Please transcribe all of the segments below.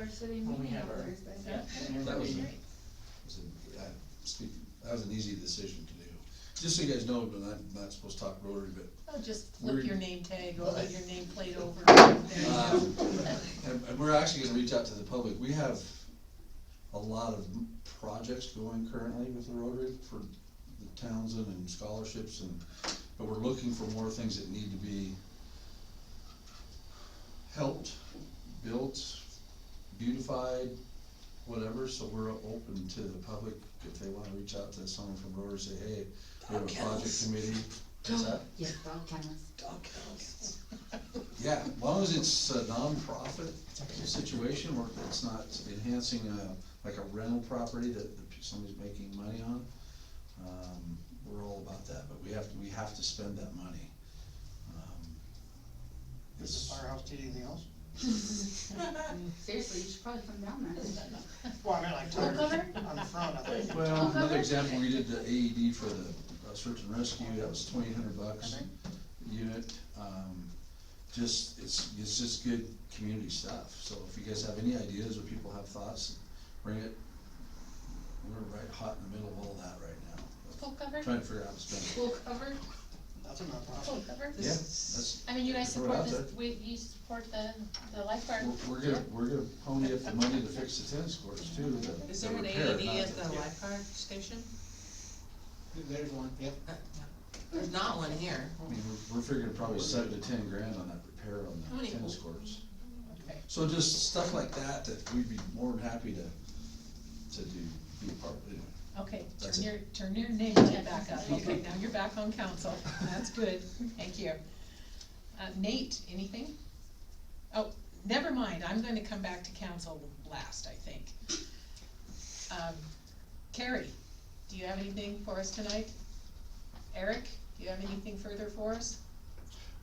our city when we meeting have on our- Thursday. Yeah. That was, Great. that was an easy decision to do. Just so you guys know, but I'm not supposed to talk Rotary, but Oh, just flip We're- your name tag over, your nameplate over. There you go. and we're actually gonna reach out to the public. We have a lot of projects going currently with the Rotary for the Townsend and scholarships but we're looking for more things that need to be helped, built, beautified, whatever, so we're open to the public if they wanna reach out to someone from Rotary, say, hey, we have a project committee. What's that? Yes, dog kennels. Dog kennels. Yeah, as long as it's a non-profit situation where it's not enhancing like a rental property that somebody's making money on, we're all about that, but we have to spend that money. Is the firehouse need anything else? Seriously, you should probably come down there. Well, I mean, like Full tires cover? on the front of it. Well, another example, we did the AED for the search and rescue, that was $2,800 a unit. It's just good community stuff, so if you guys have any ideas or people have thoughts, bring it. We're right hot in the middle of all that right now. Full cover? Trying to figure out how to spend it. Full cover? That's a non-profit. Full cover? Yeah, that's, I mean, you guys Throw it support out this, there. you support the lifeguard? we're gonna pony up the money to fix the tennis courts too. Is the there an repair, AED not at the the- lifeguard station? There's one, yep. There's not one here. I mean, we're figuring probably $7 to $10 grand on that repair on How the many- tennis courts. Okay. So just stuff like that we'd be more than happy to be a part of, anyway. Okay, That's turn your name tag back up, okay, now you're back on council, that's good, thank you. Nate, anything? Oh, never mind, I'm gonna come back to council last, I think. Carrie, do you have anything for us tonight? Eric, do you have anything further for us?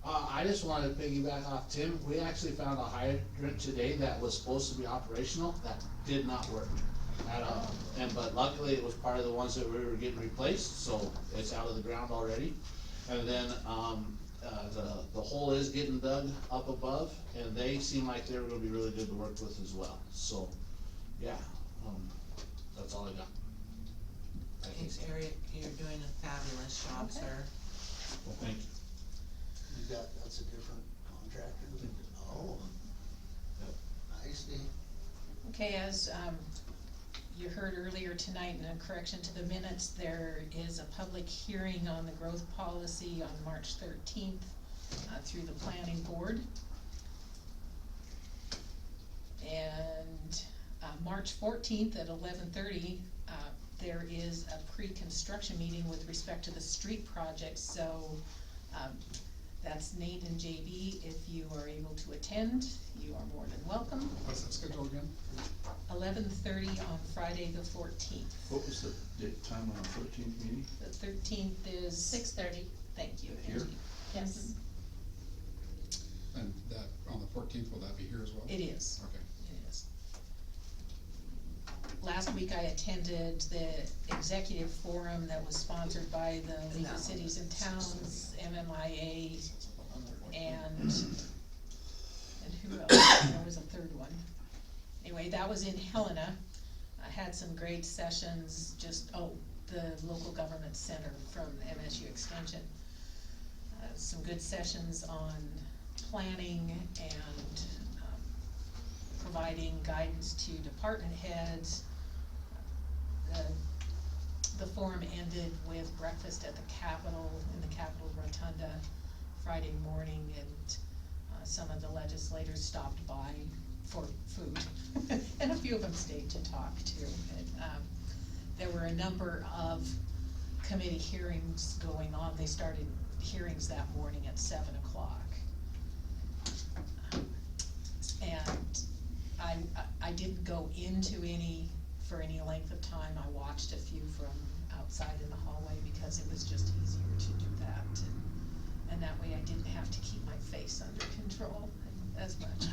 I just wanted to piggyback off Tim. We actually found a hydrant today that was supposed to be operational that did not work at all. But luckily it was part of the ones that we were getting replaced, so it's out of the ground already. And then, the hole is getting dug up above, and they seem like they were gonna be really good to work with as well. So, yeah, that's all I got. Thanks, Eric, you're doing a fabulous job, Okay. sir. Well, thank you. That's a different contractor. Oh. Yep. I see. Okay, as you heard earlier tonight, in a correction to the minutes, there is a public hearing on the growth policy on March 13th through the planning board. And March 14th at 11:30, there is a pre-construction meeting with respect to the street projects, so that's Nate and JB. If you are able to attend, you are more than welcome. What's that schedule again? 11:30 on Friday the 14th. What was the date, time on the 13th meeting? The 13th is 6:30. Thank you. Here? Yes, And that, on the 14th, will that be here as well? it is. Okay. It is. Last week I attended the executive forum that was sponsored by the League of Cities and Towns, MMIA, and who else? There was a third one. Anyway, that was in Helena. I had some great sessions, the local government center from MSU Extension. Some good sessions on planning and providing guidance to department heads. The forum ended with breakfast at the Capitol, in the Capitol Rotunda, Friday morning, and some of the legislators stopped by for food, and a few of them stayed to talk too. But, there were a number of committee hearings going on. They started hearings that morning at 7 o'clock. And I didn't go into any for any length of time. I watched a few from outside in the hallway because it was just easier to do that, and that way I didn't have to keep my face under control as much.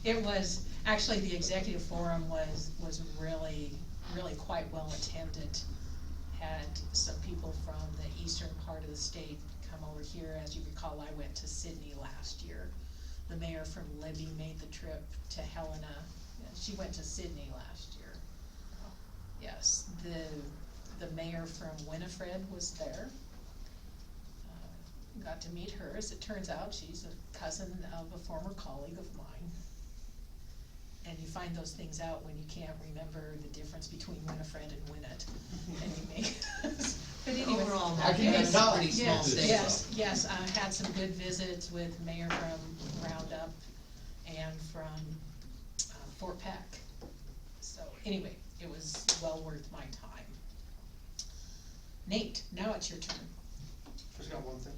It was, actually, the executive forum was really quite well attended. Had some people from the eastern part of the state come over here. As you recall, I went to Sydney last year the mayor from Libby made the trip to Helena. She went to Sydney last year. Yes, the mayor from Winifred was there. Got to meet her. As it turns out, she's a cousin of a former colleague of mine. And you find those things out when you can't remember the difference between Winifred and Winnet. And you make, but anyway. Overall, I can it's tell. a pretty small Yes, state. yes, I had some good visits with Mayor from Roundup and from Fort Peck. So anyway, it was well worth my time. Nate, now it's your turn. Just got one thing,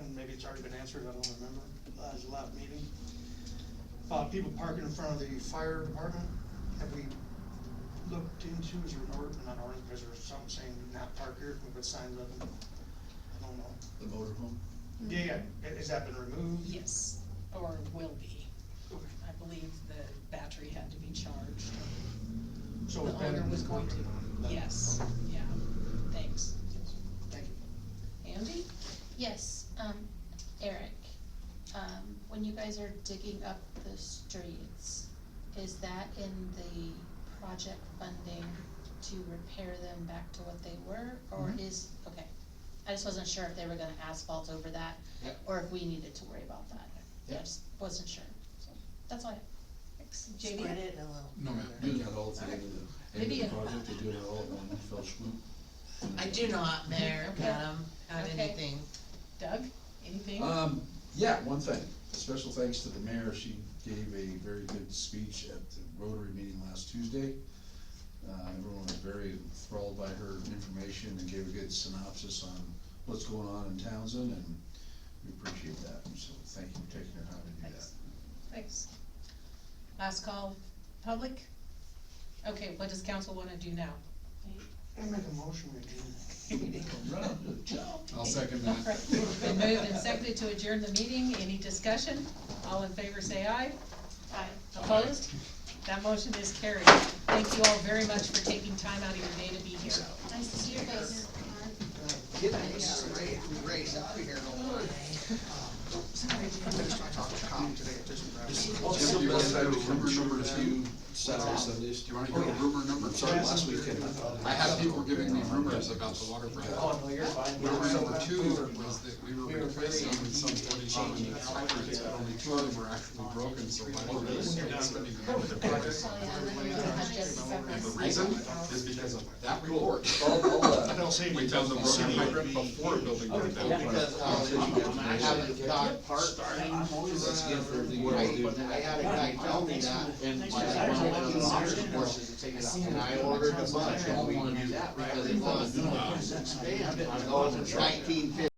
and maybe it's already been answered, I don't remember, the last meeting. People parking in front of the fire department, have we looked into, is there an order, not ordinance, is there something saying do not park here, can we put signs up, and, I don't know. The motorhome? Yeah, has that been removed? Yes, or will be. I believe the battery had to be charged. So The it's been owner was going to, incorporated. yes, yeah, thanks. Thank you. Andy? Yes, Eric, when you guys are digging up the streets, is that in the project funding to repair them back to what they were, or is, okay. I just wasn't sure if they were gonna asphalt over that, Yep. or if we needed to worry about that. I Yep. just wasn't sure, so, that's all I have. Thanks. JD? Spread it a little. No, ma'am. Doing that all at the end of the Vivian. project, they do it all at one fell swoop. I do not, Mayor, Okay. Madam, add Okay. anything. Doug, anything? Yeah, one thing, special thanks to the mayor, she gave a very good speech at the Rotary meeting last Tuesday. Everyone was very enthralled by her information and gave a good synopsis on what's going on in Townsend, and we appreciate that, so thank you for taking the time to do that. Thanks. Last call, public? Okay, what does council wanna do now? I make a motion, we adjourn. Run up to the job. I'll second All that. right, been moved and seconded to adjourn the meeting, any discussion? All in favor say aye. Aye. Opposed? That motion is carried. Thank you all very much for taking time out of your day to be here. Nice to see your face. Get this race out of here. I just talked to Tom today, it doesn't matter. Jim, do you want to remember a few Saturday, Sundays? Do you wanna hear a rumor number? Sorry, last weekend. I had people giving me rumors about the water brand. Oh, no, you're fine. Rumor number two was that we were replacing some 40,000 hydrants, but only 2 of them were actually broken, so why would we start spending the money to fix? And the reason is because of that report. We found the broken hydrant before a building burned down. Because, I haven't got part starting, Thanks again for everything you guys right, do. but I had a guy tell me that, and and I ordered a bunch, I don't wanna do that, because if I was gonna expand, I'm going to 1950.